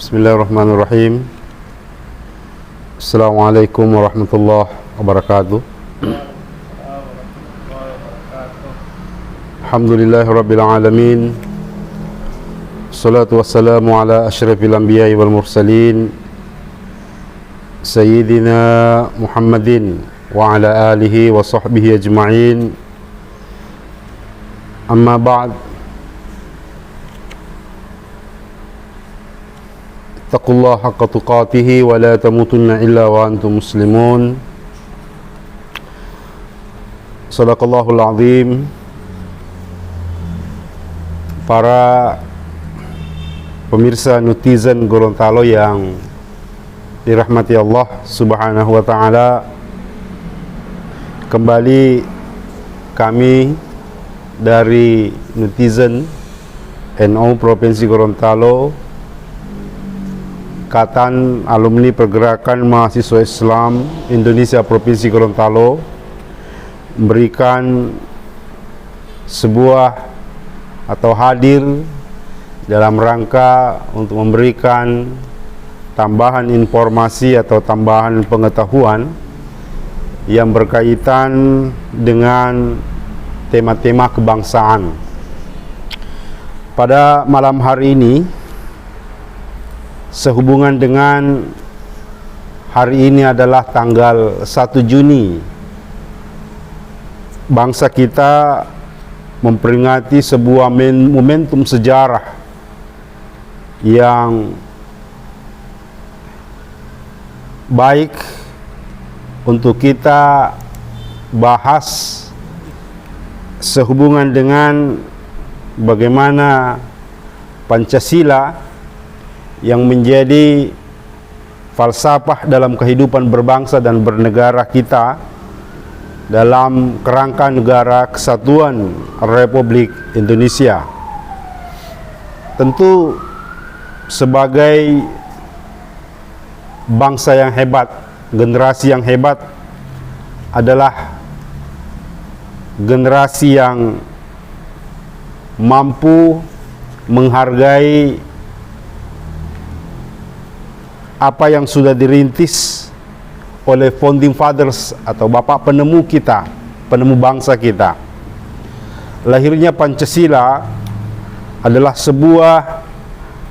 Bismillahirrahmanirrahim. Assalamualaikum warahmatullahi wabarakatuh. Alhamdulillahirabbil alamin. Wassalatu wassalamu ala asyrafil anbiya'i wal mursalin Sayyidina Muhammadin wa ala alihi wa sahbihi ajma'in. Amma ba'd. Taqullaha haqqa tuqatih wa la tamutunna illa wa antum muslimun. Shadaqallahul azim. Para pemirsa netizen Gorontalo yang dirahmati Allah Subhanahu wa taala, kembali kami dari netizen NU Provinsi Gorontalo, Ikatan Alumni Pergerakan Mahasiswa Islam Indonesia Provinsi Gorontalo, memberikan sebuah atau hadir dalam rangka untuk memberikan tambahan informasi atau tambahan pengetahuan yang berkaitan dengan tema-tema kebangsaan. Pada malam hari ini, sehubungan dengan hari ini adalah tanggal 1 Juni, bangsa kita memperingati sebuah momentum sejarah yang baik untuk kita bahas sehubungan dengan bagaimana Pancasila yang menjadi falsafah dalam kehidupan berbangsa dan bernegara kita dalam kerangka Negara Kesatuan Republik Indonesia. Tentu sebagai bangsa yang hebat, generasi yang hebat adalah generasi yang mampu menghargai apa yang sudah dirintis oleh founding fathers atau bapak penemu kita, penemu bangsa kita. Lahirnya Pancasila adalah sebuah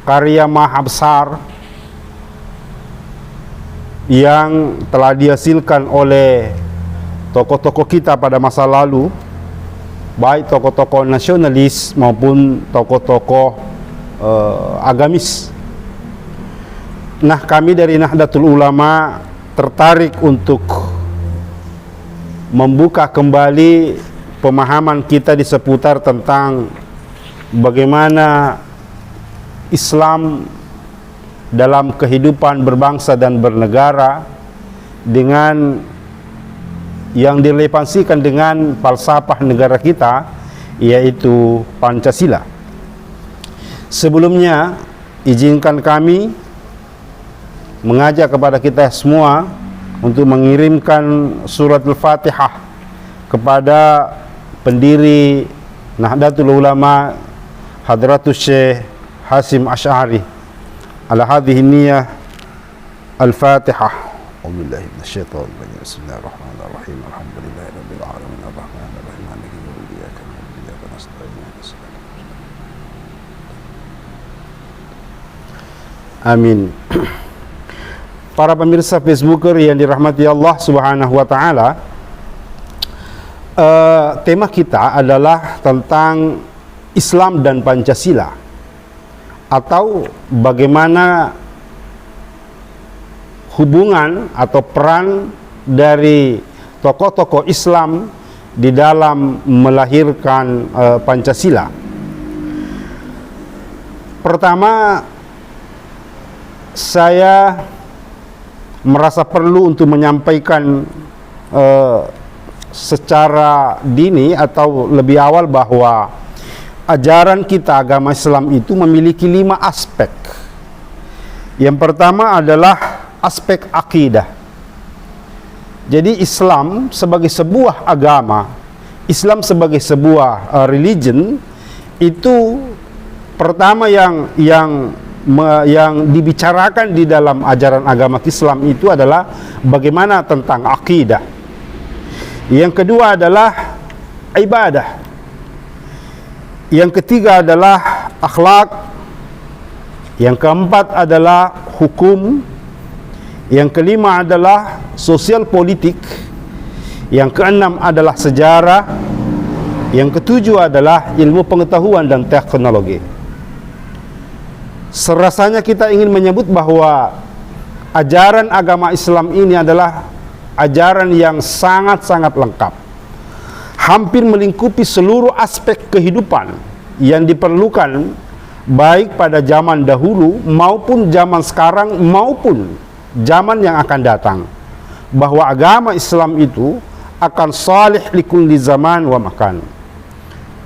karya maha besar yang telah dihasilkan oleh tokoh-tokoh kita pada masa lalu, baik tokoh-tokoh nasionalis maupun tokoh-tokoh agamis. Nah, kami dari Nahdlatul Ulama tertarik untuk membuka kembali pemahaman kita di seputar tentang bagaimana Islam dalam kehidupan berbangsa dan bernegara dengan yang direlevansikan dengan falsafah negara kita, yaitu Pancasila. Sebelumnya, izinkan kami mengajak kepada kita semua untuk mengirimkan surat Al-Fatihah kepada pendiri Nahdlatul Ulama Hadratus Syekh Hasyim Asy'ari. Ala hadhihi niyyah Al-Fatihah. A'udzubillahi minasyaitonir rajim. Bismillahirrahmanirrahim. Alhamdulillahirabbil alamin. Arrahmanir rahim. Maliki yaumiddin. Iyyaka na'budu wa iyyaka nasta'in. Amin. Para pemirsa Facebooker yang dirahmati Allah Subhanahu wa taala, tema kita adalah tentang Islam dan Pancasila, atau bagaimana hubungan atau peran dari tokoh-tokoh Islam di dalam melahirkan Pancasila. Pertama, saya merasa perlu untuk menyampaikan secara dini atau lebih awal bahwa ajaran kita agama Islam itu memiliki 5 aspek. Yang pertama adalah aspek akidah. Jadi Islam sebagai sebuah agama, Islam sebagai sebuah religion, itu pertama yang yang dibicarakan di dalam ajaran agama Islam itu adalah bagaimana tentang akidah. Yang kedua adalah ibadah. Yang ketiga adalah akhlak. Yang keempat adalah hukum. Yang kelima adalah sosial politik. Yang keenam adalah sejarah. Yang ketujuh adalah ilmu pengetahuan dan teknologi. Serasanya kita ingin menyebut bahwa ajaran agama Islam ini adalah ajaran yang sangat-sangat lengkap. Hampir melingkupi seluruh aspek kehidupan yang diperlukan baik pada zaman dahulu maupun zaman sekarang maupun zaman yang akan datang. Bahwa agama Islam itu akan salih likulli zaman wa makan.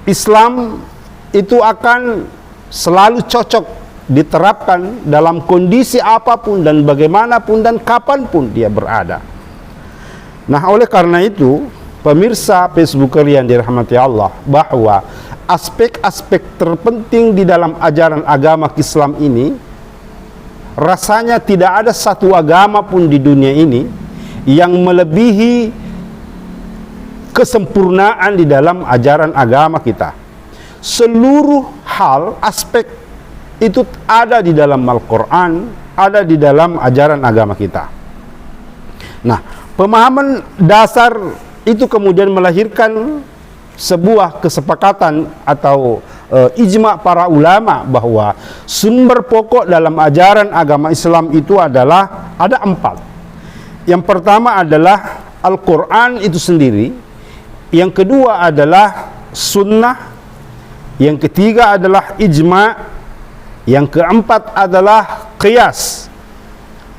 Islam itu akan selalu cocok diterapkan dalam kondisi apapun dan bagaimanapun dan kapanpun dia berada. Nah, oleh karena itu, pemirsa Facebook yang dirahmati Allah, bahwa aspek-aspek terpenting di dalam ajaran agama Islam ini, rasanya tidak ada satu agama pun di dunia ini yang melebihi kesempurnaan di dalam ajaran agama kita. Seluruh hal, aspek itu ada di dalam Al-Quran, ada di dalam ajaran agama kita. Nah, pemahaman dasar itu kemudian melahirkan sebuah kesepakatan atau ijma para ulama bahwa sumber pokok dalam ajaran agama Islam itu adalah ada 4. Yang pertama adalah Al-Quran itu sendiri. Yang kedua adalah sunnah. Yang ketiga adalah ijma'. Yang keempat adalah qiyas.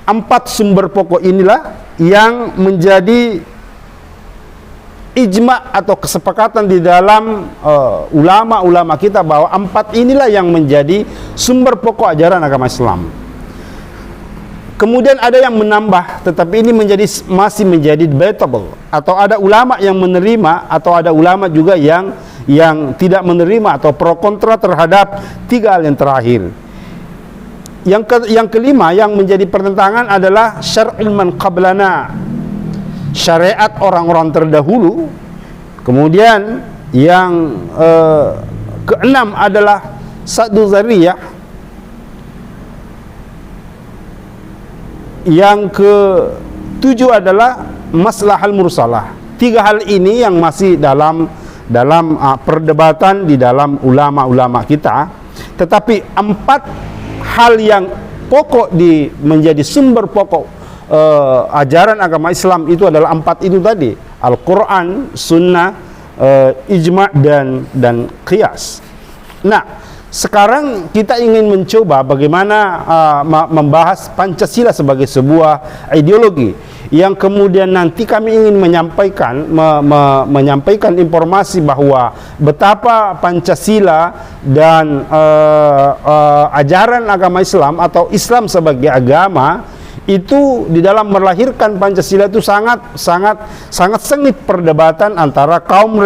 4 sumber pokok inilah yang menjadi ijma' atau kesepakatan di dalam ulama-ulama kita bahwa 4 inilah yang menjadi sumber pokok ajaran agama Islam. Kemudian ada yang menambah, tetapi ini masih menjadi debatable, atau ada ulama yang menerima atau ada ulama juga yang tidak menerima atau pro kontra terhadap 3 hal yang terakhir. Yang kelima yang menjadi pertentangan adalah syar'ul man qablana, syariat orang-orang terdahulu. Kemudian yang keenam adalah saddu zariyah. Yang ketujuh adalah maslahal mursalah. 3 hal ini yang masih dalam perdebatan di dalam ulama-ulama kita. Tetapi 4 hal yang pokok menjadi sumber pokok ajaran agama Islam itu adalah 4 itu tadi: Al-Quran, Sunnah, Ijma' dan Qiyas. Nah, sekarang kita ingin mencoba bagaimana membahas Pancasila sebagai sebuah ideologi yang kemudian nanti kami ingin menyampaikan informasi bahwa betapa Pancasila dan ajaran agama Islam atau Islam sebagai agama itu di dalam melahirkan Pancasila itu sangat sengit perdebatan antara kaum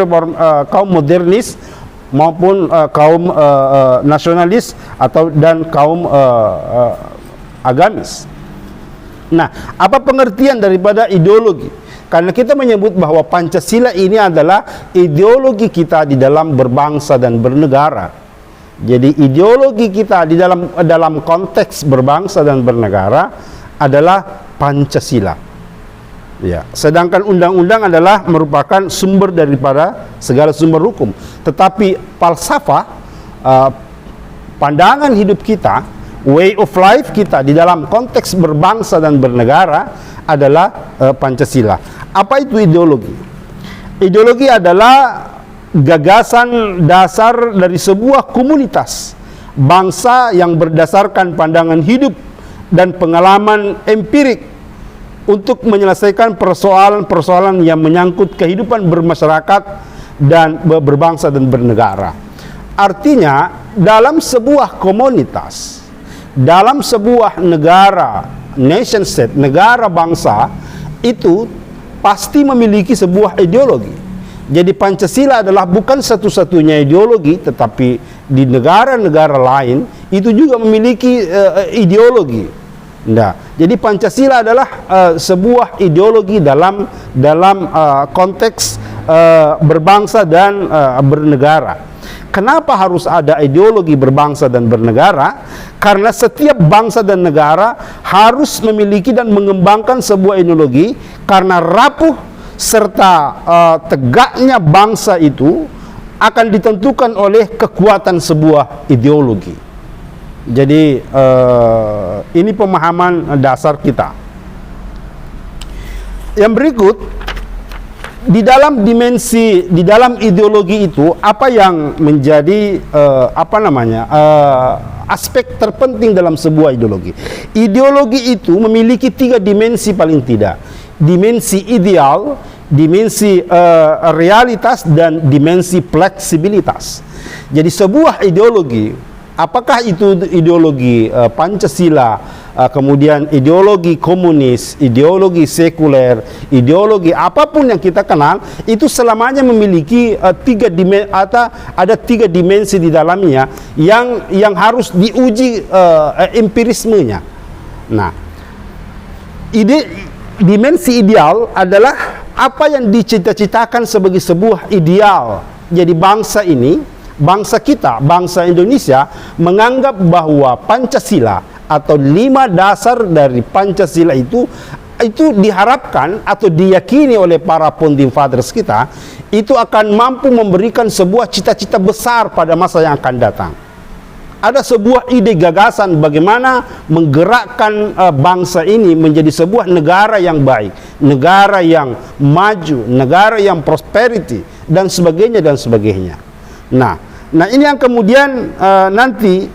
modernis maupun kaum nasionalis dan kaum agamis. Nah, apa pengertian daripada ideologi? Karena kita menyebut bahwa Pancasila ini adalah ideologi kita di dalam berbangsa dan bernegara. Jadi ideologi kita di dalam konteks berbangsa dan bernegara adalah Pancasila. Ya, sedangkan undang-undang adalah merupakan sumber daripada segala sumber hukum. Tetapi falsafah, pandangan hidup kita, way of life kita di dalam konteks berbangsa dan bernegara adalah Pancasila. Apa itu ideologi? Ideologi adalah gagasan dasar dari sebuah komunitas bangsa yang berdasarkan pandangan hidup dan pengalaman empirik untuk menyelesaikan persoalan-persoalan yang menyangkut kehidupan bermasyarakat dan berbangsa dan bernegara. Artinya, dalam sebuah komunitas, dalam sebuah negara, nation state, negara bangsa, itu pasti memiliki sebuah ideologi. Jadi Pancasila adalah bukan satu-satunya ideologi, tetapi di negara-negara lain itu juga memiliki ideologi. Nah, jadi Pancasila adalah sebuah ideologi dalam konteks berbangsa dan bernegara. Kenapa harus ada ideologi berbangsa dan bernegara? Karena setiap bangsa dan negara harus memiliki dan mengembangkan sebuah ideologi, karena rapuh serta tegaknya bangsa itu akan ditentukan oleh kekuatan sebuah ideologi. Jadi ini pemahaman dasar kita. Yang berikut, di dalam dimensi, di dalam ideologi itu, apa yang menjadi aspek terpenting dalam sebuah ideologi? Ideologi itu memiliki 3 dimensi paling tidak: dimensi ideal, dimensi realitas, dan dimensi fleksibilitas. Jadi sebuah ideologi, apakah itu ideologi Pancasila, kemudian ideologi komunis, ideologi sekuler, ideologi apapun yang kita kenal, itu selamanya memiliki ada 3 dimensi di dalamnya yang harus diuji empirismenya. Nah, dimensi ideal adalah apa yang dicita-citakan sebagai sebuah ideal. Jadi bangsa ini, bangsa kita, bangsa Indonesia menganggap bahwa Pancasila atau 5 dasar dari Pancasila itu diharapkan atau diyakini oleh para founding fathers kita, itu akan mampu memberikan sebuah cita-cita besar pada masa yang akan datang. Ada sebuah ide gagasan bagaimana menggerakkan bangsa ini menjadi sebuah negara yang baik, negara yang maju, negara yang prosperity, dan sebagainya dan sebagainya. Nah ini yang kemudian nanti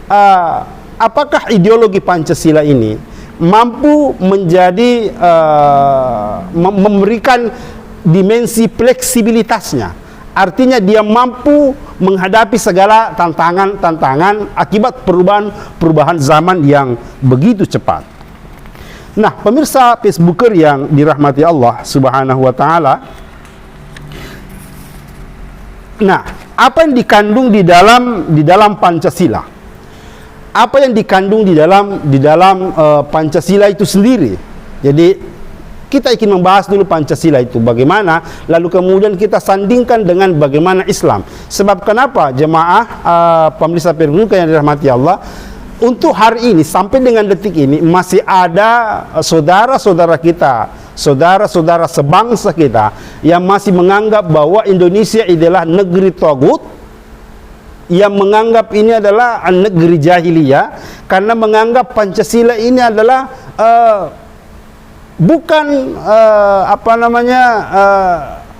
apakah ideologi Pancasila ini mampu menjadi memberikan dimensi fleksibilitasnya? Artinya dia mampu menghadapi segala tantangan akibat perubahan zaman yang begitu cepat. Nah, pemirsa Facebooker yang dirahmati Allah Subhanahu wa taala. Nah, apa yang dikandung di dalam Pancasila? Apa yang dikandung di dalam Pancasila itu sendiri? Jadi kita ingin membahas dulu Pancasila itu bagaimana, lalu kemudian kita sandingkan dengan bagaimana Islam. Sebab kenapa jemaah pemirsa Facebooker yang dirahmati Allah, untuk hari ini sampai dengan detik ini masih ada saudara-saudara kita, saudara-saudara sebangsa kita yang masih menganggap bahwa Indonesia adalah negeri tagut, yang menganggap ini adalah negeri jahiliyah, karena menganggap Pancasila ini adalah bukan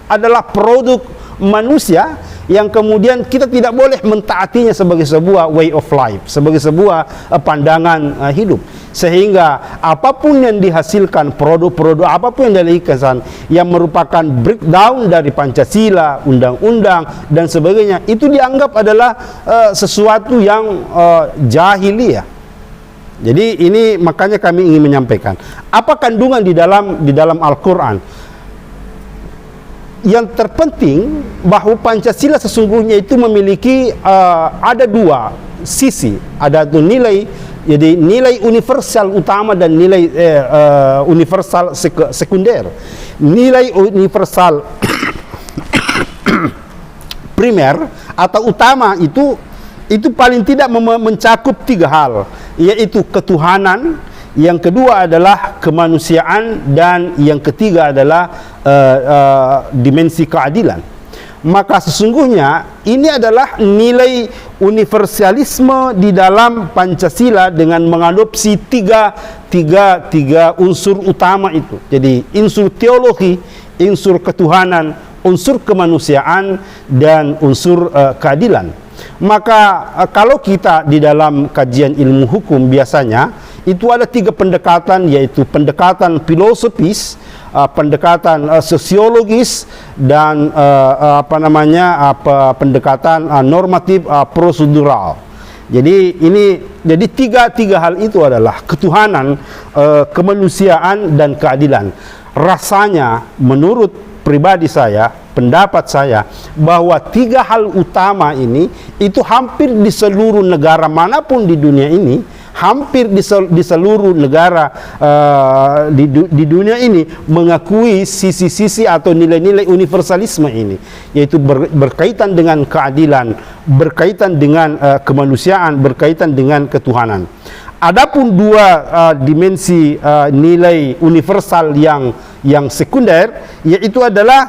adalah produk manusia yang kemudian kita tidak boleh mentaatinya sebagai sebuah way of life, sebagai sebuah pandangan hidup. Sehingga apapun yang dihasilkan, produk-produk apapun yang dihasilkan yang merupakan breakdown dari Pancasila, undang-undang dan sebagainya, itu dianggap adalah sesuatu yang jahiliyah. Jadi ini makanya kami ingin menyampaikan apa kandungan di dalam Al-Quran. Yang terpenting bahwa Pancasila sesungguhnya itu memiliki ada 2 sisi, ada tuh nilai, jadi nilai universal utama dan nilai universal sekunder. Nilai universal primer atau utama itu paling tidak mencakup 3 hal, yaitu ketuhanan, yang kedua adalah kemanusiaan, dan yang ketiga adalah dimensi keadilan. Maka sesungguhnya ini adalah nilai universalisme di dalam Pancasila dengan mengadopsi tiga unsur utama itu. Jadi unsur teologi, unsur ketuhanan, unsur kemanusiaan, dan unsur keadilan. Maka kalau kita di dalam kajian ilmu hukum biasanya itu ada 3 pendekatan, yaitu pendekatan filosofis, pendekatan sosiologis, dan pendekatan normatif prosedural. Jadi tiga hal itu adalah ketuhanan, kemanusiaan, dan keadilan. Rasanya menurut pribadi saya, pendapat saya bahwa tiga hal utama ini itu hampir di seluruh negara manapun di dunia ini, hampir di seluruh negara di dunia ini mengakui sisi-sisi atau nilai-nilai universalisme ini, yaitu berkaitan dengan keadilan, berkaitan dengan kemanusiaan, berkaitan dengan ketuhanan. Adapun dua dimensi nilai universal yang sekunder, yaitu adalah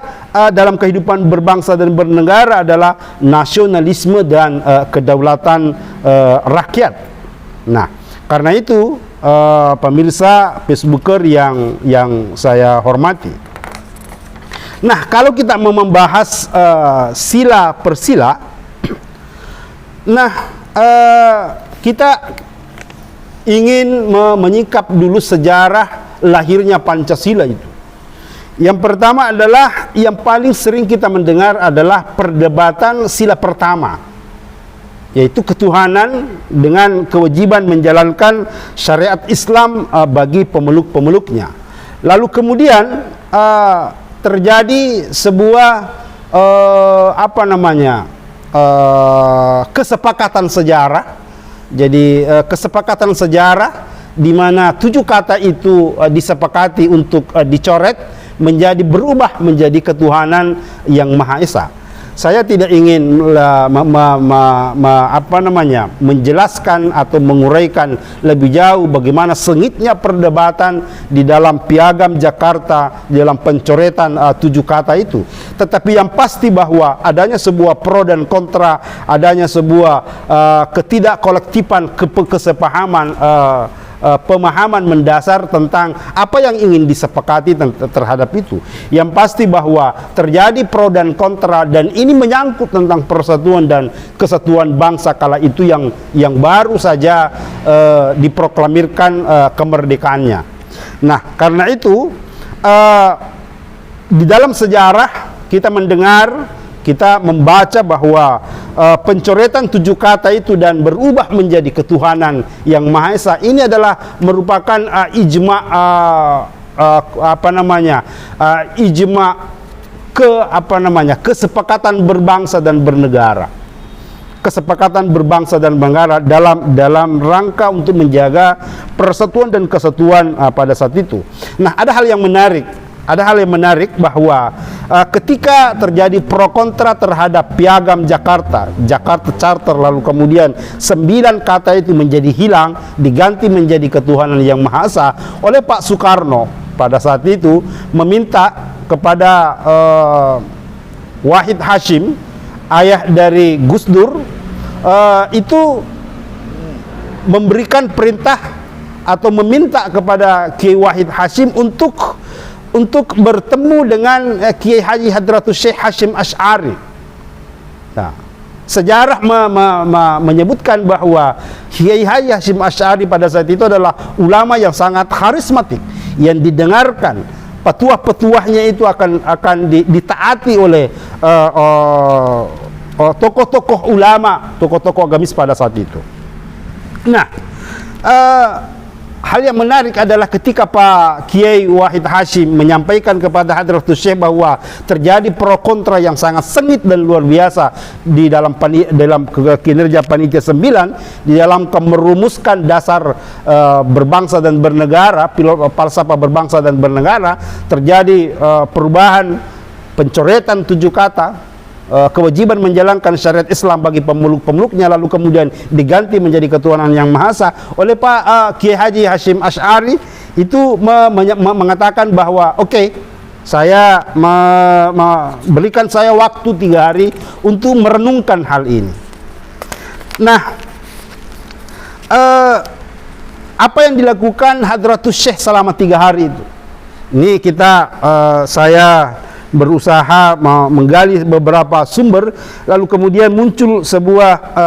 dalam kehidupan berbangsa dan bernegara adalah nasionalisme dan kedaulatan rakyat. Nah, karena itu pemirsa Facebooker yang saya hormati. Nah, kalau kita mau membahas sila per sila, nah kita ingin menyingkap dulu sejarah lahirnya Pancasila itu. Yang pertama adalah yang paling sering kita mendengar adalah perdebatan sila pertama, yaitu ketuhanan dengan kewajiban menjalankan syariat Islam bagi pemeluk-pemeluknya. Lalu kemudian terjadi sebuah kesepakatan sejarah. Jadi kesepakatan sejarah di mana 7 kata itu disepakati untuk dicoret menjadi berubah menjadi ketuhanan yang Maha Esa. Saya tidak ingin menjelaskan atau menguraikan lebih jauh bagaimana sengitnya perdebatan di dalam Piagam Jakarta, di dalam pencoretan 7 kata itu. Tetapi yang pasti bahwa adanya sebuah pro dan kontra, adanya sebuah ketidakkolektifan, kesepahaman, pemahaman mendasar tentang apa yang ingin disepakati terhadap itu. Yang pasti bahwa terjadi pro dan kontra, dan ini menyangkut tentang persatuan dan kesatuan bangsa kala itu yang baru saja diproklamirkan kemerdekaannya. Nah, karena itu di dalam sejarah kita mendengar, kita membaca bahwa pencoretan 7 kata itu dan berubah menjadi ketuhanan yang Maha Esa ini adalah merupakan kesepakatan berbangsa dan bernegara. Kesepakatan berbangsa dan bernegara dalam rangka untuk menjaga persatuan dan kesatuan pada saat itu. Nah, ada hal yang menarik bahwa ketika terjadi pro kontra terhadap Piagam Jakarta Charter, lalu kemudian 9 kata itu menjadi hilang, diganti menjadi ketuhanan yang Maha Esa oleh Pak Soekarno pada saat itu, meminta kepada Wahid Hasyim, ayah dari Gus Dur, itu memberikan perintah atau meminta kepada Kiai Wahid Hasyim untuk bertemu dengan Kiai Haji Hadratus Syekh Hasyim Asy'ari. Nah, sejarah menyebutkan bahwa Kiai Haji Hasyim Asy'ari pada saat itu adalah ulama yang sangat karismatik, yang didengarkan. Petuah-petuahnya itu akan ditaati oleh tokoh-tokoh ulama, tokoh-tokoh agamis pada saat itu. Nah, hal yang menarik adalah ketika Pak Kiai Wahid Hasyim menyampaikan kepada Hadratus Syekh bahwa terjadi pro kontra yang sangat sengit dan luar biasa di dalam kinerja Panitia 9, di dalam merumuskan dasar berbangsa dan bernegara, falsafah berbangsa dan bernegara, terjadi perubahan pencoretan 7 kata, kewajiban menjalankan syariat Islam bagi pemeluk-pemeluknya, lalu kemudian diganti menjadi ketuhanan yang Maha Esa oleh Pak Kiai Haji Hasyim Asy'ari. Itu mengatakan bahwa oke, saya berikan saya waktu 3 hari untuk merenungkan hal ini. Nah, apa yang dilakukan Hadratus Syekh selama 3 hari itu? Ini saya berusaha menggali beberapa sumber, lalu kemudian muncul sebuah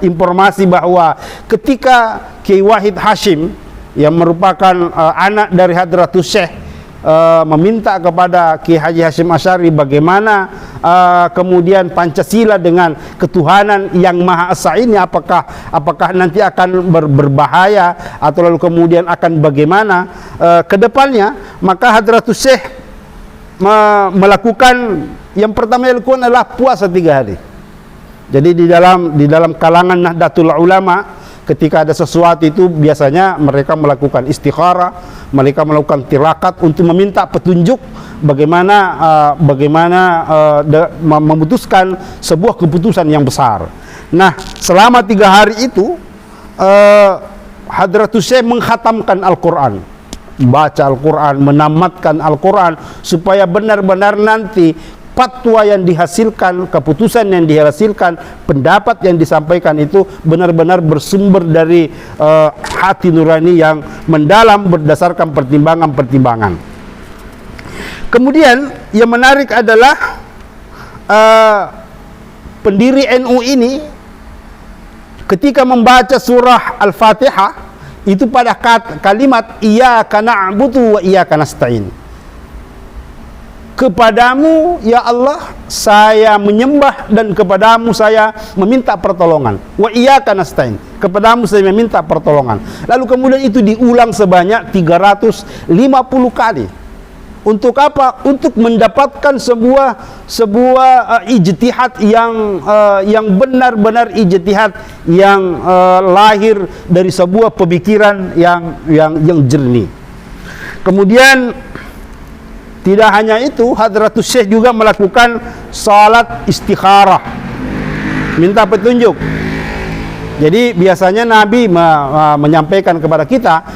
informasi bahwa ketika Kiai Wahid Hasyim yang merupakan anak dari Hadratus Syekh meminta kepada Kiai Haji Hasyim Asy'ari bagaimana kemudian Pancasila dengan ketuhanan yang Maha Esa ini apakah nanti akan berbahaya atau lalu kemudian akan bagaimana ke depannya, maka Hadratus Syekh melakukan, yang pertama yang dilakukan adalah puasa 3 hari. Jadi di dalam kalangan Nahdlatul Ulama, ketika ada sesuatu itu biasanya mereka melakukan istikharah, mereka melakukan tirakat untuk meminta petunjuk bagaimana memutuskan sebuah keputusan yang besar. Nah, selama 3 hari itu Hadratus Syekh mengkhatamkan Al-Quran, baca Al-Quran, menamatkan Al-Quran, supaya benar-benar nanti fatwa yang dihasilkan, keputusan yang dihasilkan, pendapat yang disampaikan itu benar-benar bersumber dari hati nurani yang mendalam berdasarkan pertimbangan-pertimbangan. Kemudian yang menarik adalah pendiri NU ini ketika membaca surah Al-Fatihah itu pada kalimat iyyaka na'budu wa iyyaka nasta'in. Kepadamu ya Allah saya menyembah dan kepadamu saya meminta pertolongan. Wa iyyaka nasta'in. Kepadamu saya meminta pertolongan. Lalu kemudian itu diulang sebanyak 350 kali. Untuk apa? Untuk mendapatkan sebuah ijtihad yang benar-benar ijtihad yang lahir dari sebuah pemikiran yang jernih. Kemudian tidak hanya itu, Hadratus Syekh juga melakukan salat istikharah, minta petunjuk. Jadi biasanya Nabi menyampaikan kepada kita,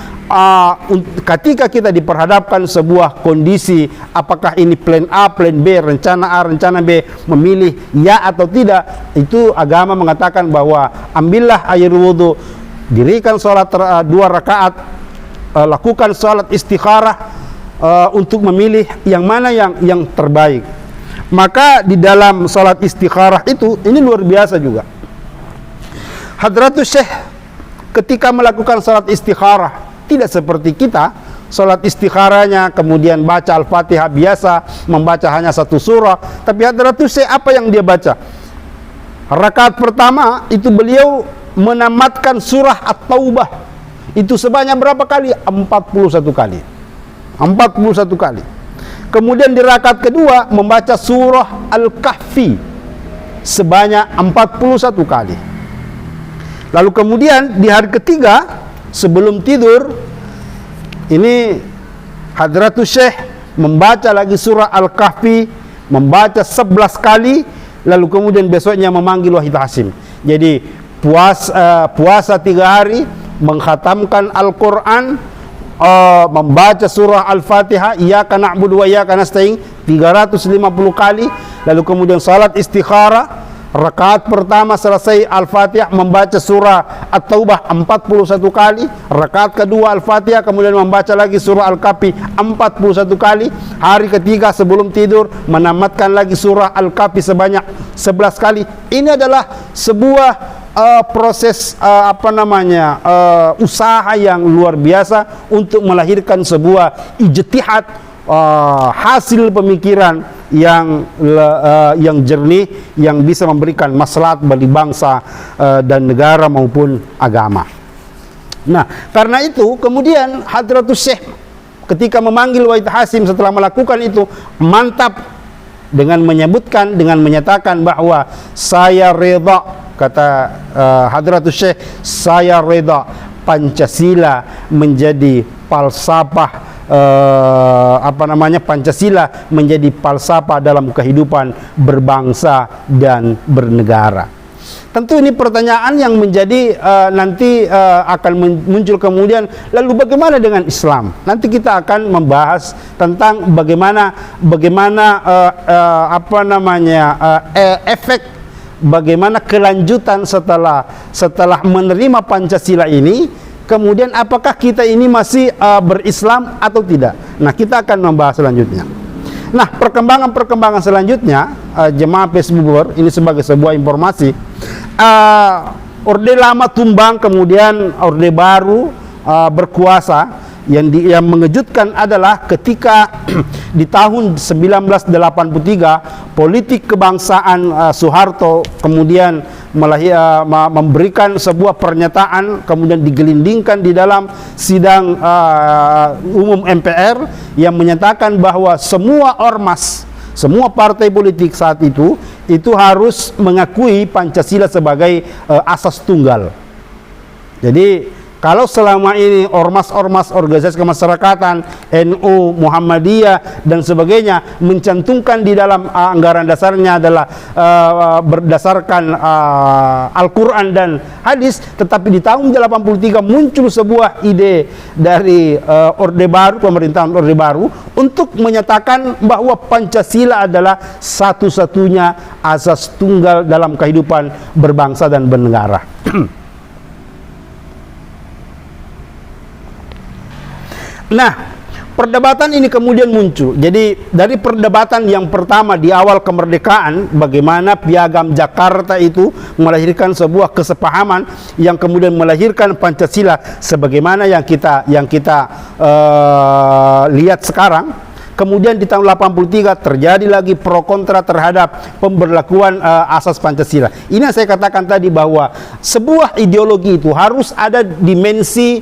ketika kita diperhadapkan sebuah kondisi, apakah ini plan A, plan B, rencana A, rencana B, memilih ya atau tidak, itu agama mengatakan bahwa ambillah air wudhu, dirikan salat 2 rakaat, lakukan salat istikharah, untuk memilih yang mana yang terbaik. Maka di dalam salat istikharah itu, ini luar biasa juga. Hadratus Syekh ketika melakukan salat istikharah tidak seperti kita, salat istikharahnya kemudian baca Al-Fatihah biasa, membaca hanya 1 surah. Tapi Hadratus Syekh apa yang dia baca? Rakaat pertama itu beliau menamatkan surah At-Taubah. Itu sebanyak berapa kali? 41 kali. 41 kali. Kemudian di rakaat kedua membaca surah Al-Kahfi sebanyak 41 kali. Lalu kemudian di hari ketiga sebelum tidur ini Hadratus Syekh membaca lagi surah Al-Kahfi, membaca 11 kali, lalu kemudian besoknya memanggil Wahid Hasim. Jadi puasa 3 hari, mengkhatamkan Al-Quran, membaca surah Al-Fatihah, iyyaka na'budu wa iyyaka nasta'in 350 kali, lalu kemudian salat istikharah, rakaat pertama selesai Al-Fatihah membaca surah At-Taubah 41 kali, rakaat kedua Al-Fatihah kemudian membaca lagi surah Al-Kahfi 41 kali, hari ketiga sebelum tidur menamatkan lagi surah Al-Kahfi sebanyak 11 kali. Ini adalah sebuah proses usaha yang luar biasa untuk melahirkan sebuah ijtihad, hasil pemikiran yang jernih, yang bisa memberikan maslahat bagi bangsa dan negara maupun agama. Nah, karena itu kemudian Hadratus Syekh ketika memanggil Wahid Hasim setelah melakukan itu mantap dengan menyatakan bahwa saya reda. Kata Hadratus Syekh, saya reda Pancasila menjadi falsafah, Pancasila menjadi falsafah dalam kehidupan berbangsa dan bernegara. Tentu ini pertanyaan yang menjadi nanti akan muncul kemudian, lalu bagaimana dengan Islam? Nanti kita akan membahas tentang bagaimana efek, bagaimana kelanjutan setelah menerima Pancasila ini, kemudian apakah kita ini masih berislam atau tidak. Nah, kita akan membahas selanjutnya. Nah, perkembangan selanjutnya, jemaah Pesbubur, ini sebagai sebuah informasi, Orde Lama tumbang, kemudian Orde Baru berkuasa. Yang mengejutkan adalah ketika di tahun 1983 politik kebangsaan Soeharto kemudian memberikan sebuah pernyataan kemudian digelindingkan di dalam sidang umum MPR yang menyatakan bahwa semua ormas, semua partai politik saat itu harus mengakui Pancasila sebagai asas tunggal. Jadi kalau selama ini ormas-ormas organisasi kemasyarakatan, NU, Muhammadiyah dan sebagainya mencantumkan di dalam anggaran dasarnya adalah berdasarkan Al-Quran dan hadis, tetapi di tahun 83 muncul sebuah ide dari Orde Baru, pemerintahan Orde Baru, untuk menyatakan bahwa Pancasila adalah satu-satunya asas tunggal dalam kehidupan berbangsa dan bernegara. Nah, perdebatan ini kemudian muncul. Jadi dari perdebatan yang pertama di awal kemerdekaan, bagaimana Piagam Jakarta itu melahirkan sebuah kesepahaman yang kemudian melahirkan Pancasila sebagaimana yang kita lihat sekarang. Kemudian di tahun 83 terjadi lagi pro kontra terhadap pemberlakuan asas Pancasila. Ini yang saya katakan tadi bahwa sebuah ideologi itu harus ada dimensi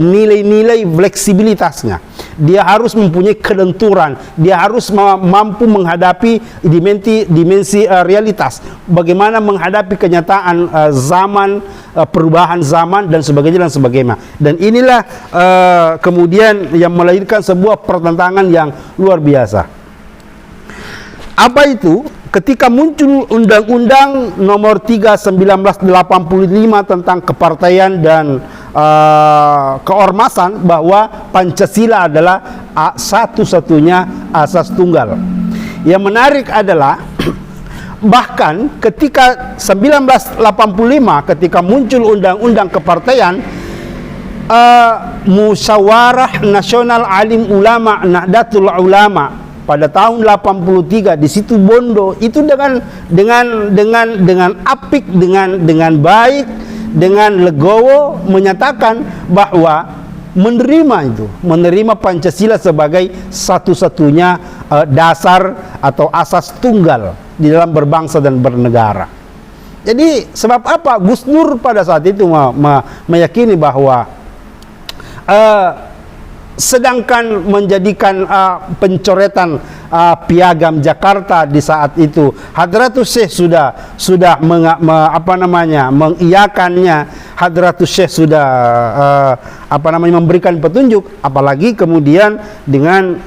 nilai-nilai fleksibilitasnya. Dia harus mempunyai kelenturan, dia harus mampu menghadapi dimensi realitas. Bagaimana menghadapi kenyataan zaman, perubahan zaman dan sebagainya. Dan inilah kemudian yang melahirkan sebuah pertentangan yang luar biasa. Apa itu? Ketika muncul Undang-Undang Nomor 3 1985 tentang kepartaian dan keormasan, bahwa Pancasila adalah satu-satunya asas tunggal. Yang menarik adalah bahkan ketika 1985 ketika muncul Undang-Undang Kepartaian, Musyawarah Nasional Alim Ulama Nahdlatul Ulama pada tahun 83 di situ Bondo itu dengan apik, dengan baik, dengan legowo menyatakan bahwa menerima Pancasila sebagai satu-satunya dasar atau asas tunggal di dalam berbangsa dan bernegara. Jadi sebab apa Gus Dur pada saat itu meyakini bahwa sedangkan menjadikan pencoretan Piagam Jakarta di saat itu Hadratus Syekh sudah mengiyakannya, Hadratus Syekh sudah memberikan petunjuk, apalagi kemudian dengan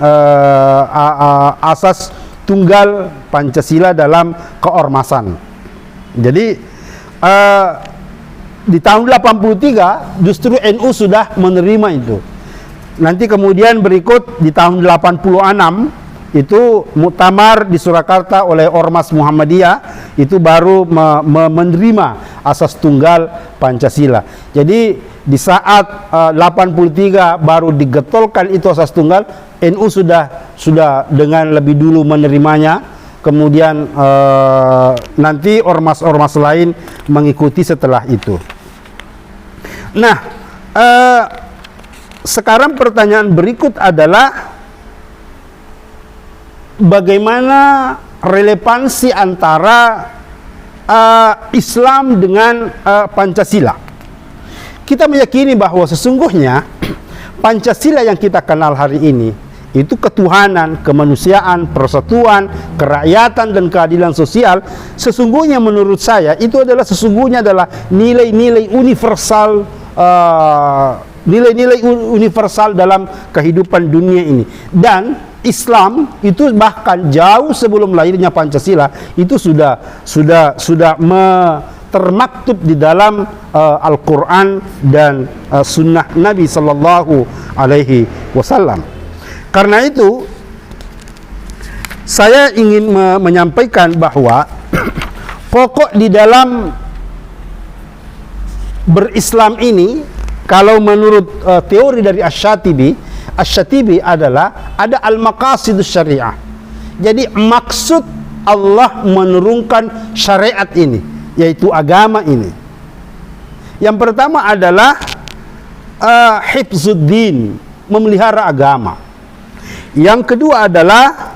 asas tunggal Pancasila dalam keormasan. Jadi di tahun 83 justru NU sudah menerima itu. Nanti kemudian berikut di tahun 86 itu muktamar di Surakarta oleh Ormas Muhammadiyah itu baru menerima asas tunggal Pancasila. Jadi di saat 83 baru digetolkan itu asas tunggal, NU sudah dengan lebih dulu menerimanya. Kemudian nanti ormas-ormas lain mengikuti setelah itu. Nah, sekarang pertanyaan berikut adalah bagaimana relevansi antara Islam dengan Pancasila. Kita meyakini bahwa sesungguhnya Pancasila yang kita kenal hari ini itu ketuhanan, kemanusiaan, persatuan, kerakyatan dan keadilan sosial. Sesungguhnya menurut saya itu adalah nilai-nilai universal, nilai-nilai universal dalam kehidupan dunia ini. Dan Islam itu bahkan jauh sebelum lahirnya Pancasila itu sudah termaktub di dalam Al-Quran dan Sunnah Nabi Sallallahu Alaihi Wasallam. Karena itu saya ingin menyampaikan bahwa pokok di dalam berislam ini, kalau menurut teori dari Asy-Syatibi adalah ada al-maqasidus syariah. Jadi maksud Allah menurunkan syariat ini, yaitu agama ini. Yang pertama adalah hifzuddin, memelihara agama. Yang kedua adalah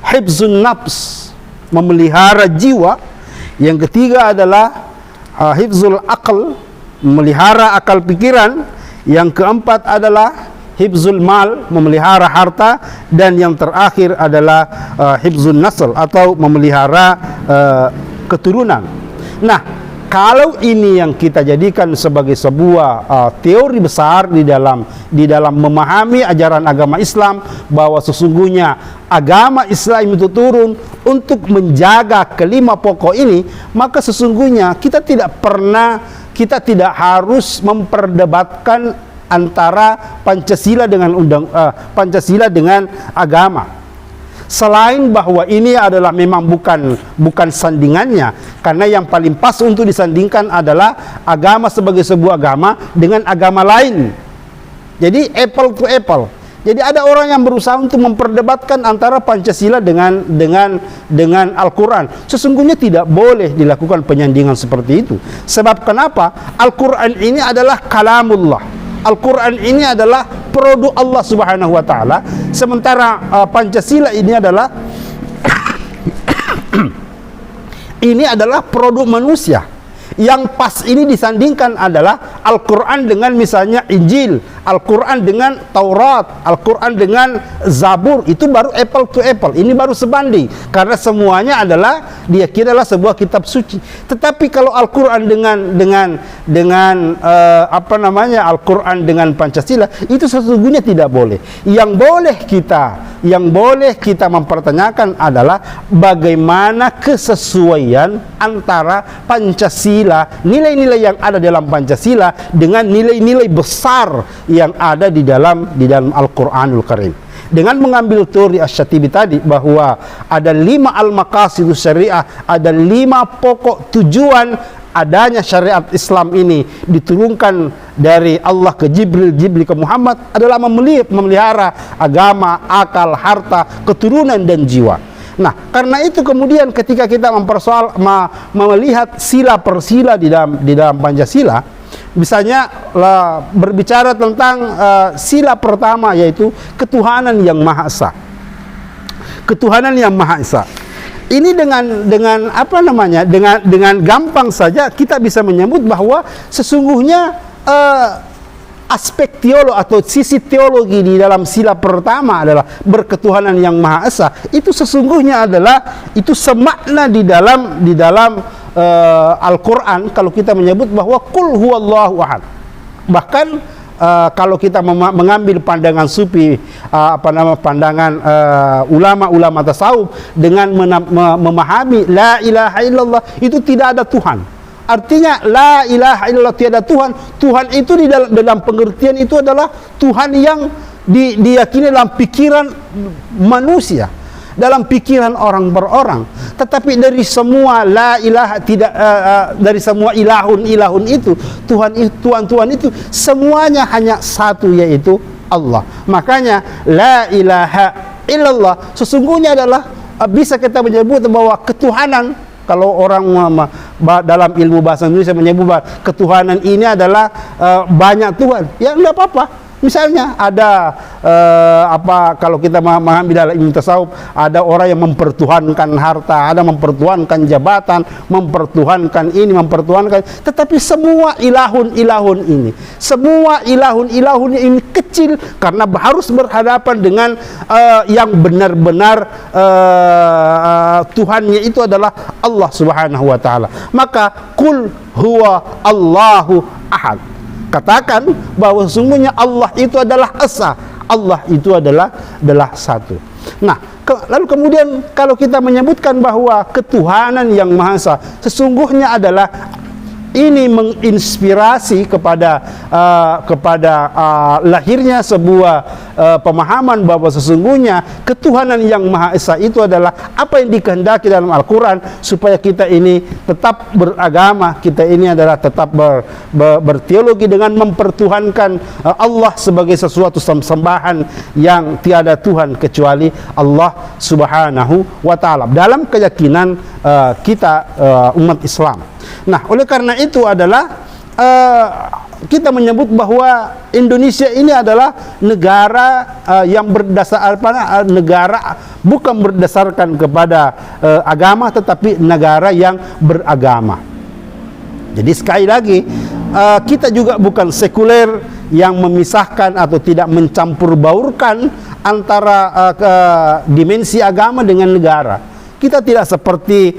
hifzun nafs, memelihara jiwa. Yang ketiga adalah hifzul aql, memelihara akal pikiran. Yang keempat adalah hifzul mal, memelihara harta. Dan yang terakhir adalah hifzul nasl, atau memelihara keturunan. Nah, kalau ini yang kita jadikan sebagai sebuah teori besar di dalam memahami ajaran agama Islam, bahwa sesungguhnya agama Islam itu turun untuk menjaga kelima pokok ini, maka sesungguhnya kita tidak harus memperdebatkan antara Pancasila dengan agama. Selain bahwa ini adalah memang bukan sandingannya, karena yang paling pas untuk disandingkan adalah agama sebagai sebuah agama dengan agama lain. Jadi apple to apple. Jadi ada orang yang berusaha untuk memperdebatkan antara Pancasila dengan Al-Quran. Sesungguhnya tidak boleh dilakukan penyandingan seperti itu. Sebab kenapa? Al-Quran ini adalah kalamullah. Al-Quran ini adalah produk Allah Subhanahu wa Ta'ala, sementara Pancasila ini adalah ini adalah produk manusia. Yang pas ini disandingkan adalah Al-Quran dengan misalnya Injil, Al-Quran dengan Taurat, Al-Quran dengan Zabur. Itu baru apple to apple. Ini baru sebanding, karena semuanya adalah diyakini sebuah kitab suci. Tetapi kalau Al-Quran dengan Al-Quran dengan Pancasila, itu sesungguhnya tidak boleh. Yang boleh kita mempertanyakan adalah bagaimana kesesuaian antara Pancasila, nilai-nilai yang ada dalam Pancasila dengan nilai-nilai besar yang ada di dalam Al-Quranul Karim. Dengan mengambil teori Asy-Syatibi tadi, bahwa ada 5 al-maqasidus syariah, ada 5 pokok tujuan adanya syariat Islam ini diturunkan dari Allah ke Jibril, Jibril ke Muhammad, adalah memelihara agama, akal, harta, keturunan dan jiwa. Nah, karena itu kemudian ketika kita melihat sila per sila di dalam Pancasila, misalnya berbicara tentang sila pertama, yaitu ketuhanan yang Maha Esa. Ketuhanan yang Maha Esa. Ini dengan gampang saja kita bisa menyebut bahwa sesungguhnya aspek teologi atau sisi teologi di dalam sila pertama adalah berketuhanan yang Maha Esa. Itu sesungguhnya adalah itu semakna di dalam Al-Quran kalau kita menyebut bahwa qul huwallahu ahad. Bahkan kalau kita mengambil pandangan sufi, pandangan ulama-ulama tasawuf, dengan memahami la ilaha illallah, itu tidak ada Tuhan. Artinya la ilaha illallah, tiada Tuhan. Tuhan itu di dalam pengertian itu adalah Tuhan yang diyakini dalam pikiran manusia, dalam pikiran orang per orang. Tetapi dari semua la ilaha dari semua ilahun itu, Tuhan itu semuanya hanya satu, yaitu Allah. Makanya la ilaha illallah sesungguhnya adalah bisa kita menyebut bahwa ketuhanan. Kalau orang dalam ilmu bahasa Indonesia menyebut bahwa ketuhanan ini adalah banyak Tuhan, ya enggak apa-apa. Misalnya ada kalau kita mengambil dalam ilmu tasawuf, ada orang yang mempertuhankan harta, ada mempertuhankan jabatan, mempertuhankan ini, mempertuhankan. Tetapi semua ilahun ini kecil, karena harus berhadapan dengan yang benar-benar Tuhannya itu adalah Allah Subhanahu wa Ta'ala. Maka qul huwa Allahu ahad. Katakan bahwa sesungguhnya Allah itu adalah Esa, Allah itu adalah satu. Nah, lalu kemudian kalau kita menyebutkan bahwa ketuhanan yang Maha Esa sesungguhnya adalah ini menginspirasi kepada lahirnya sebuah pemahaman bahwa sesungguhnya ketuhanan yang Maha Esa itu adalah apa yang dikehendaki dalam Al-Quran, supaya kita ini tetap beragama, kita ini adalah tetap berteologi dengan mempertuhankan Allah sebagai sesuatu sembahan yang tiada Tuhan kecuali Allah Subhanahu wa Ta'ala, dalam keyakinan kita umat Islam. Nah, oleh karena itu adalah kita menyebut bahwa Indonesia ini adalah negara yang negara bukan berdasarkan kepada agama, tetapi negara yang beragama. Jadi sekali lagi, kita juga bukan sekuler yang memisahkan atau tidak mencampur baurkan antara dimensi agama dengan negara. Kita tidak seperti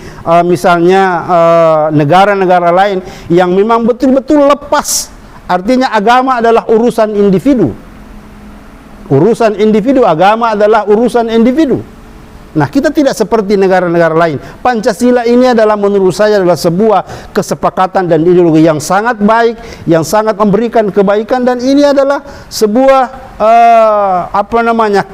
misalnya negara-negara lain yang memang betul-betul lepas. Artinya agama adalah urusan individu. Urusan individu, agama adalah urusan individu. Nah, kita tidak seperti negara-negara lain. Pancasila ini adalah, menurut saya, adalah sebuah kesepakatan dan ideologi yang sangat baik, yang sangat memberikan kebaikan, dan ini adalah sebuah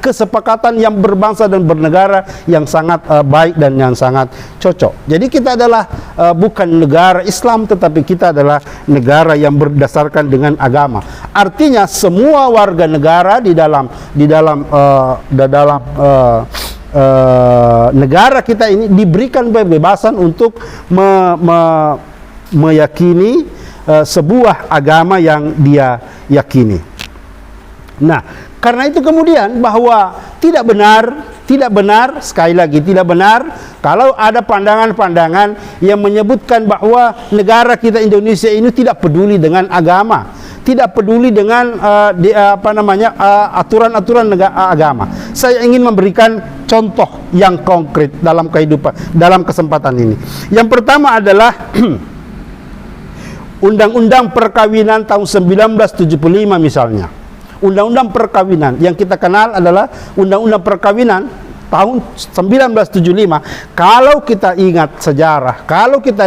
kesepakatan yang berbangsa dan bernegara yang sangat baik dan yang sangat cocok. Jadi kita adalah bukan negara Islam, tetapi kita adalah negara yang berdasarkan dengan agama. Artinya semua warga negara di dalam negara kita ini diberikan kebebasan untuk meyakini sebuah agama yang dia yakini. Nah, karena itu kemudian bahwa tidak benar, sekali lagi tidak benar kalau ada pandangan-pandangan yang menyebutkan bahwa negara kita Indonesia ini tidak peduli dengan agama, tidak peduli dengan aturan-aturan agama. Saya ingin memberikan contoh yang konkret dalam kehidupan, dalam kesempatan ini. Yang pertama adalah Undang-Undang Perkawinan tahun 1975 misalnya. Undang-Undang Perkawinan yang kita kenal adalah Undang-Undang Perkawinan tahun 1975. Kalau kita ingat sejarah, kalau kita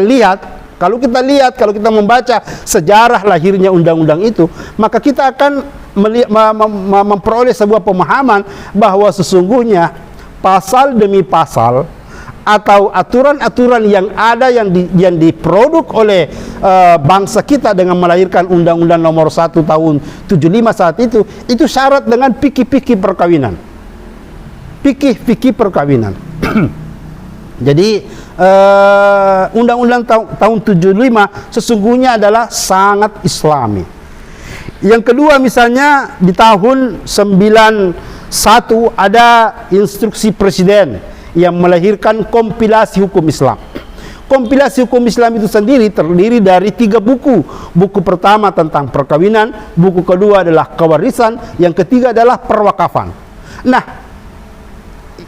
membaca sejarah lahirnya undang-undang itu, maka kita akan memperoleh sebuah pemahaman bahwa sesungguhnya pasal demi pasal atau aturan-aturan yang ada yang diproduk oleh bangsa kita dengan melahirkan Undang-Undang Nomor 1 tahun 75 saat itu syarat dengan fikih-fikih perkawinan. Fikih-fikih perkawinan. Jadi Undang-Undang tahun 75 sesungguhnya adalah sangat Islami. Yang kedua, misalnya di tahun 91 ada instruksi presiden yang melahirkan kompilasi hukum Islam. Kompilasi hukum Islam itu sendiri terdiri dari 3 buku. Buku pertama tentang perkawinan, buku kedua adalah kewarisan, yang ketiga adalah perwakafan. Nah,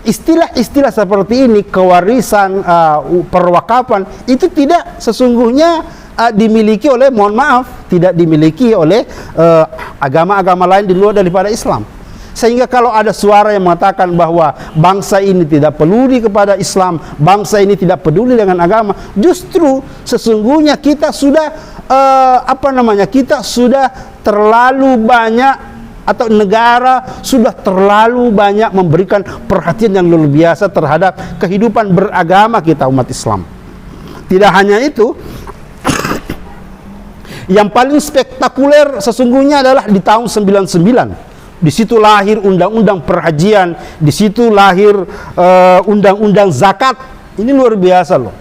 istilah-istilah seperti ini, kewarisan, perwakafan, itu tidak sesungguhnya dimiliki oleh, tidak dimiliki oleh agama-agama lain di luar daripada Islam. Sehingga kalau ada suara yang mengatakan bahwa bangsa ini tidak peduli kepada Islam, bangsa ini tidak peduli dengan agama, justru sesungguhnya kita sudah kita sudah terlalu banyak, atau negara sudah terlalu banyak memberikan perhatian yang luar biasa terhadap kehidupan beragama kita, umat Islam. Tidak hanya itu, yang paling spektakuler sesungguhnya adalah di tahun 99. Di situ lahir undang-undang perhajian, di situ lahir undang-undang zakat. Ini luar biasa loh.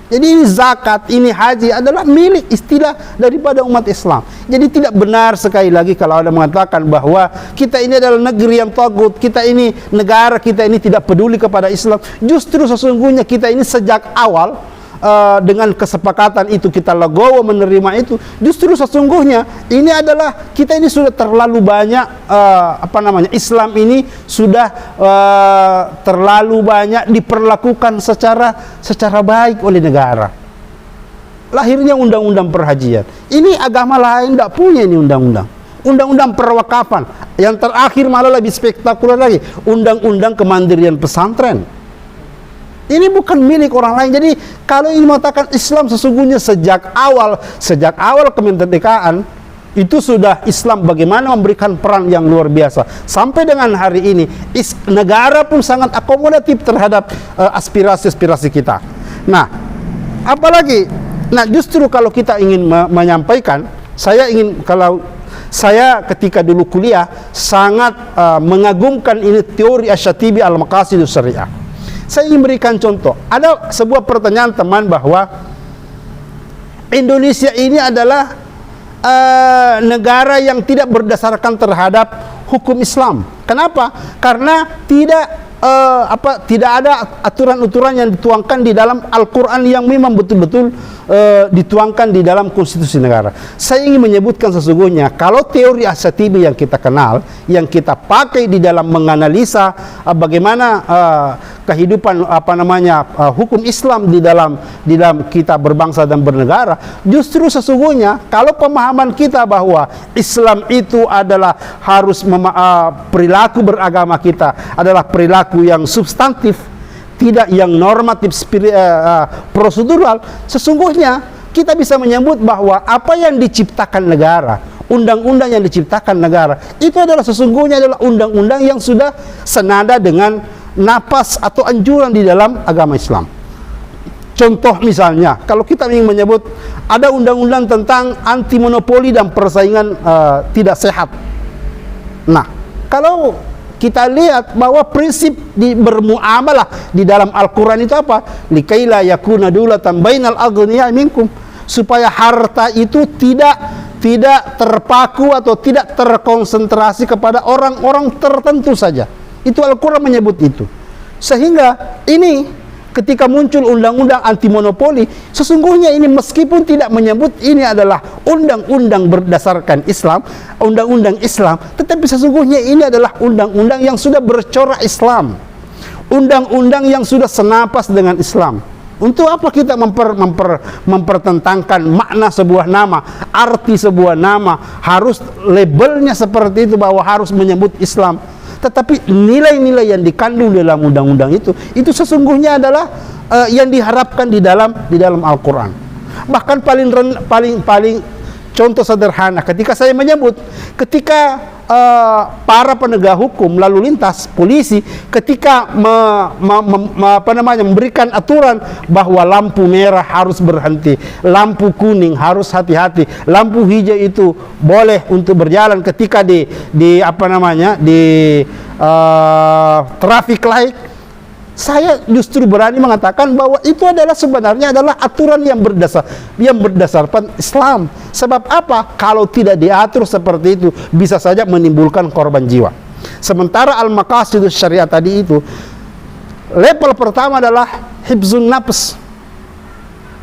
Jadi ini zakat, ini haji adalah milik istilah daripada umat Islam. Jadi tidak benar sekali lagi kalau ada mengatakan bahwa kita ini adalah negeri yang tagut, kita ini, negara kita ini tidak peduli kepada Islam. Justru sesungguhnya kita ini sejak awal dengan kesepakatan itu kita legowo menerima itu, justru sesungguhnya ini adalah kita ini sudah terlalu banyak Islam ini sudah terlalu banyak diperlakukan secara baik oleh negara. Lahirnya undang-undang perhajian. Ini agama lain tidak punya ini undang-undang. Undang-undang perwakafan. Yang terakhir malah lebih spektakuler lagi, undang-undang kemandirian pesantren. Ini bukan milik orang lain. Jadi kalau ini mengatakan Islam sesungguhnya sejak awal kemerdekaan itu sudah Islam bagaimana memberikan peran yang luar biasa. Sampai dengan hari ini negara pun sangat akomodatif terhadap aspirasi-aspirasi kita. Nah, apalagi, justru kalau kita ingin menyampaikan, saya ketika dulu kuliah sangat mengagumkan ini teori Asy-Syatibi Al-Maqasidus Syariah. Saya ingin berikan contoh. Ada sebuah pertanyaan teman bahwa Indonesia ini adalah negara yang tidak berdasarkan terhadap hukum Islam. Kenapa? Karena tidak tidak ada aturan-aturan yang dituangkan di dalam Al-Quran yang memang betul-betul dituangkan di dalam konstitusi negara. Saya ingin menyebutkan sesungguhnya kalau teori Asyatibi yang kita kenal, yang kita pakai di dalam menganalisa bagaimana kehidupan hukum Islam di dalam kita berbangsa dan bernegara, justru sesungguhnya kalau pemahaman kita bahwa Islam itu adalah harus perilaku beragama kita adalah perilaku yang substantif, tidak yang normatif prosedural, sesungguhnya kita bisa menyebut bahwa apa yang diciptakan negara, undang-undang yang diciptakan negara, itu adalah sesungguhnya adalah undang-undang yang sudah senada dengan napas atau anjuran di dalam agama Islam. Contoh misalnya, kalau kita ingin menyebut ada undang-undang tentang anti monopoli dan persaingan tidak sehat. Nah, kalau kita lihat bahwa prinsip bermuamalah di dalam Al-Quran itu apa? Likaila yakuna dulatan bainal aghniya minkum, supaya harta itu tidak terpaku atau tidak terkonsentrasi kepada orang-orang tertentu saja. Itu Al-Quran menyebut itu. Sehingga ini ketika muncul undang-undang anti monopoli, sesungguhnya ini meskipun tidak menyebut ini adalah undang-undang berdasarkan Islam, undang-undang Islam, tetapi sesungguhnya ini adalah undang-undang yang sudah bercorak Islam, undang-undang yang sudah senapas dengan Islam. Untuk apa kita mempertentangkan makna sebuah nama, arti sebuah nama, harus labelnya seperti itu bahwa harus menyebut Islam? Tetapi nilai-nilai yang dikandung dalam undang-undang itu sesungguhnya adalah yang diharapkan di dalam Al-Quran. Bahkan paling contoh sederhana, ketika saya menyebut, ketika para penegak hukum lalu lintas, polisi, ketika memberikan aturan bahwa lampu merah harus berhenti, lampu kuning harus hati-hati, lampu hijau itu boleh untuk berjalan ketika di traffic light, saya justru berani mengatakan bahwa itu adalah sebenarnya adalah aturan yang berdasarkan Islam. Sebab apa? Kalau tidak diatur seperti itu, bisa saja menimbulkan korban jiwa. Sementara al-maqasidus syariah tadi itu, level pertama adalah hifzun nafs,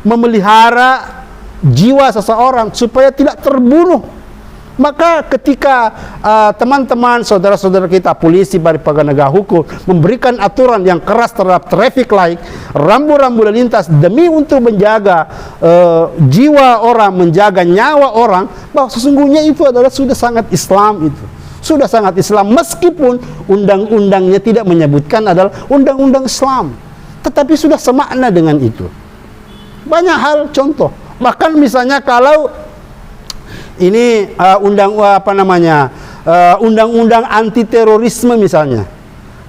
memelihara jiwa seseorang supaya tidak terbunuh. Maka ketika teman-teman, saudara-saudara kita, polisi, para penegak hukum memberikan aturan yang keras terhadap traffic light, rambu-rambu lalu lintas demi untuk menjaga jiwa orang, menjaga nyawa orang, bahwa sesungguhnya itu adalah sudah sangat Islam itu. Sudah sangat Islam, meskipun undang-undangnya tidak menyebutkan adalah undang-undang Islam, tetapi sudah semakna dengan itu. Banyak hal contoh, bahkan misalnya kalau ini undang-undang anti terorisme misalnya,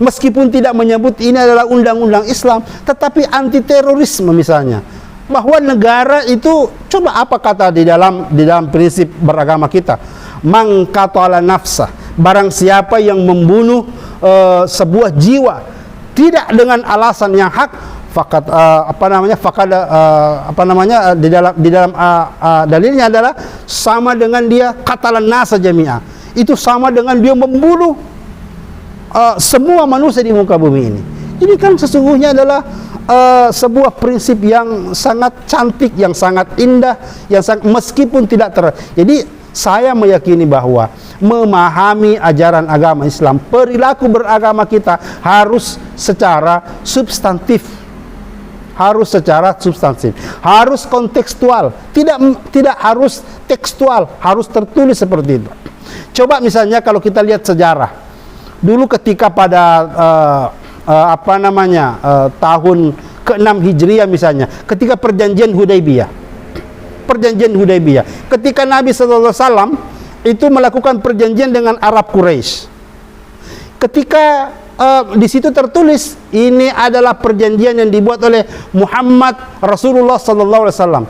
meskipun tidak menyebut ini adalah undang-undang Islam, tetapi anti terorisme misalnya, bahwa negara itu, coba apa kata di dalam prinsip beragama kita, man qatala nafsah, barang siapa yang membunuh sebuah jiwa tidak dengan alasan yang hak, fakat di dalam dalilnya adalah sama dengan dia qatalan nasa jami'a, itu sama dengan dia membunuh semua manusia di muka bumi ini. Ini kan sesungguhnya adalah sebuah prinsip yang sangat cantik, yang sangat indah, meskipun tidak jadi saya meyakini bahwa memahami ajaran agama Islam, perilaku beragama kita harus secara substantif, harus kontekstual, tidak harus tekstual, harus tertulis seperti itu. Coba misalnya kalau kita lihat sejarah dulu ketika pada tahun ke-6 Hijriah misalnya, ketika perjanjian Hudaybiyah, ketika Nabi SAW itu melakukan perjanjian dengan Arab Quraisy, ketika di situ tertulis ini adalah perjanjian yang dibuat oleh Muhammad Rasulullah SAW.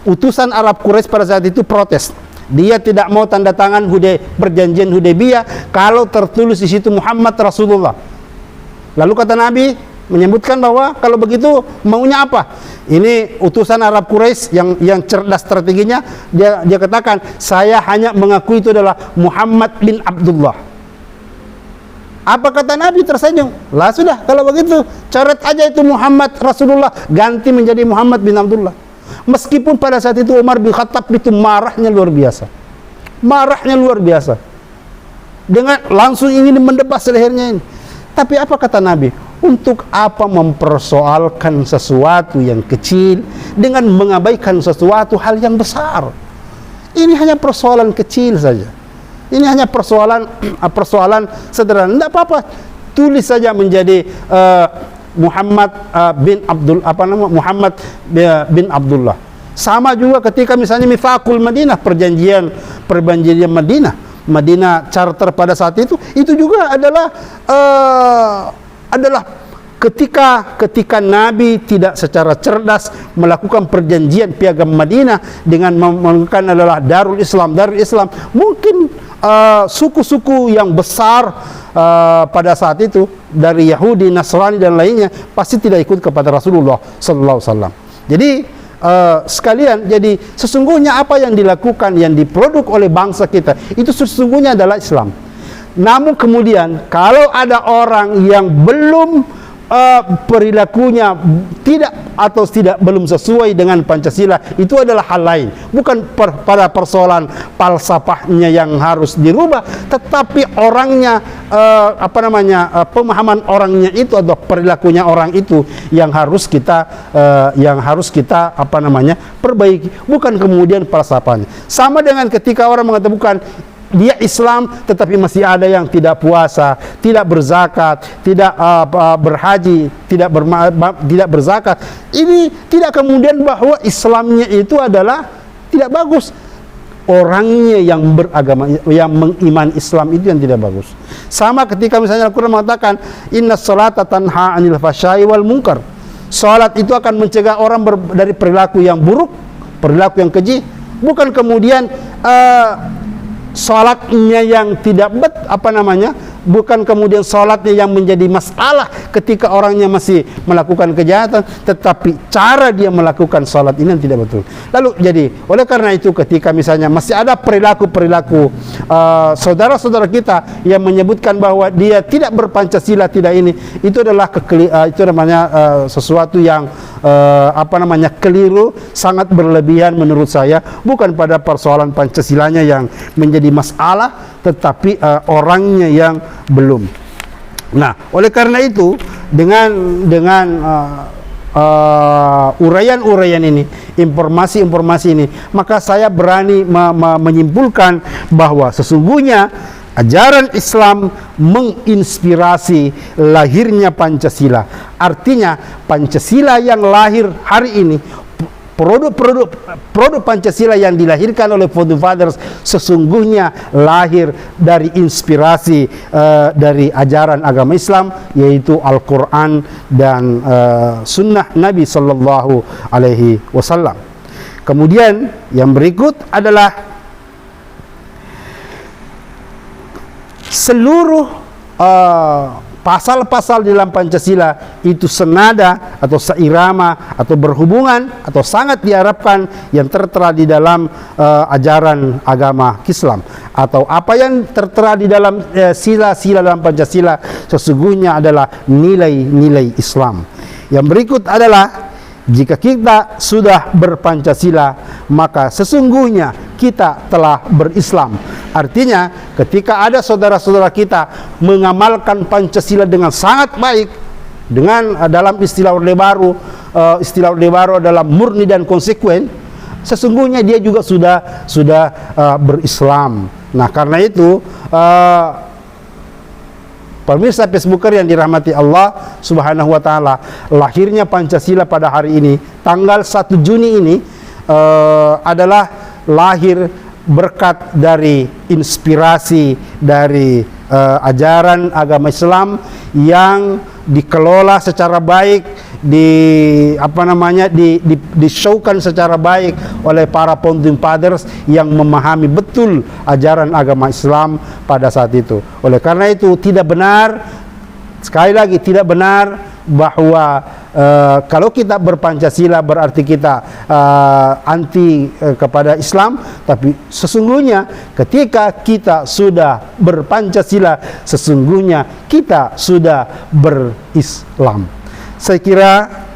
Utusan Arab Quraisy pada saat itu protes. Dia tidak mau tanda tangan perjanjian Hudaybiyah kalau tertulis di situ Muhammad Rasulullah. Lalu kata Nabi menyebutkan bahwa kalau begitu maunya apa? Ini utusan Arab Quraisy yang cerdas strateginya, dia katakan, saya hanya mengakui itu adalah Muhammad bin Abdullah. Apa kata Nabi? Tersenyum. Lah sudah, kalau begitu coret aja itu Muhammad Rasulullah, ganti menjadi Muhammad bin Abdullah. Meskipun pada saat itu Umar bin Khattab itu marahnya luar biasa. Marahnya luar biasa. Dengan langsung ingin mendebas lehernya ini. Tapi apa kata Nabi? Untuk apa mempersoalkan sesuatu yang kecil dengan mengabaikan sesuatu hal yang besar? Ini hanya persoalan kecil saja. Ini hanya persoalan sederhana. Tidak apa-apa. Tulis saja menjadi Muhammad Muhammad bin Abdullah. Sama juga ketika misalnya Mifakul Madinah, perjanjian Madinah charter pada saat itu juga adalah ketika Nabi tidak secara cerdas melakukan perjanjian piagam Madinah dengan menggunakan adalah Darul Islam, mungkin suku-suku yang besar pada saat itu dari Yahudi, Nasrani dan lainnya pasti tidak ikut kepada Rasulullah sallallahu alaihi wasallam. Jadi sekalian, jadi sesungguhnya apa yang dilakukan, yang diproduk oleh bangsa kita itu sesungguhnya adalah Islam. Namun kemudian kalau ada orang yang belum perilakunya belum sesuai dengan Pancasila, itu adalah hal lain. Bukan pada persoalan falsafahnya yang harus dirubah, tetapi orangnya pemahaman orangnya itu atau perilakunya orang itu yang harus kita perbaiki, bukan kemudian falsafahnya. Sama dengan ketika orang mengatakan dia Islam tetapi masih ada yang tidak puasa, tidak berzakat, tidak berhaji, tidak berzakat. Ini tidak kemudian bahwa Islamnya itu adalah tidak bagus. Orangnya yang beragama, yang mengiman Islam itu yang tidak bagus. Sama ketika misalnya Al-Quran mengatakan inna sholata tanha anil fahsya'i wal munkar. Salat itu akan mencegah orang dari perilaku yang buruk, perilaku yang keji. Bukan kemudian salatnya yang tidak bukan kemudian salatnya yang menjadi masalah ketika orangnya masih melakukan kejahatan, tetapi cara dia melakukan salat ini yang tidak betul. Lalu jadi oleh karena itu ketika misalnya masih ada perilaku saudara-saudara kita yang menyebutkan bahwa dia tidak berpancasila, tidak ini, itu adalah itu namanya sesuatu yang keliru, sangat berlebihan menurut saya. Bukan pada persoalan Pancasilanya yang menjadi masalah, tetapi orangnya yang belum. Nah, oleh karena itu dengan uraian-uraian ini, informasi-informasi ini, maka saya berani menyimpulkan bahwa sesungguhnya ajaran Islam menginspirasi lahirnya Pancasila. Artinya Pancasila yang lahir hari ini, produk Pancasila yang dilahirkan oleh Founding Fathers sesungguhnya lahir dari inspirasi dari ajaran agama Islam, yaitu Al-Quran dan Sunnah Nabi Sallallahu Alaihi Wasallam. Kemudian yang berikut adalah seluruh pasal-pasal di dalam Pancasila itu senada atau seirama atau berhubungan atau sangat diharapkan yang tertera di dalam ajaran agama Islam, atau apa yang tertera di dalam sila-sila dalam Pancasila sesungguhnya adalah nilai-nilai Islam. Yang berikut adalah jika kita sudah berpancasila maka sesungguhnya kita telah berislam. Artinya ketika ada saudara-saudara kita mengamalkan Pancasila dengan sangat baik, dengan dalam istilah Orde Baru adalah murni dan konsekuen, sesungguhnya dia juga sudah berislam. Nah, karena itu pemirsa Facebooker yang dirahmati Allah Subhanahu wa taala, lahirnya Pancasila pada hari ini tanggal 1 Juni ini adalah lahir berkat dari inspirasi dari ajaran agama Islam yang dikelola secara baik, di-showkan secara baik oleh para Founding Fathers yang memahami betul ajaran agama Islam pada saat itu. Oleh karena itu tidak benar, sekali lagi tidak benar bahwa kalau kita berpancasila berarti kita anti kepada Islam, tapi sesungguhnya ketika kita sudah berpancasila, sesungguhnya kita sudah berislam. Saya kira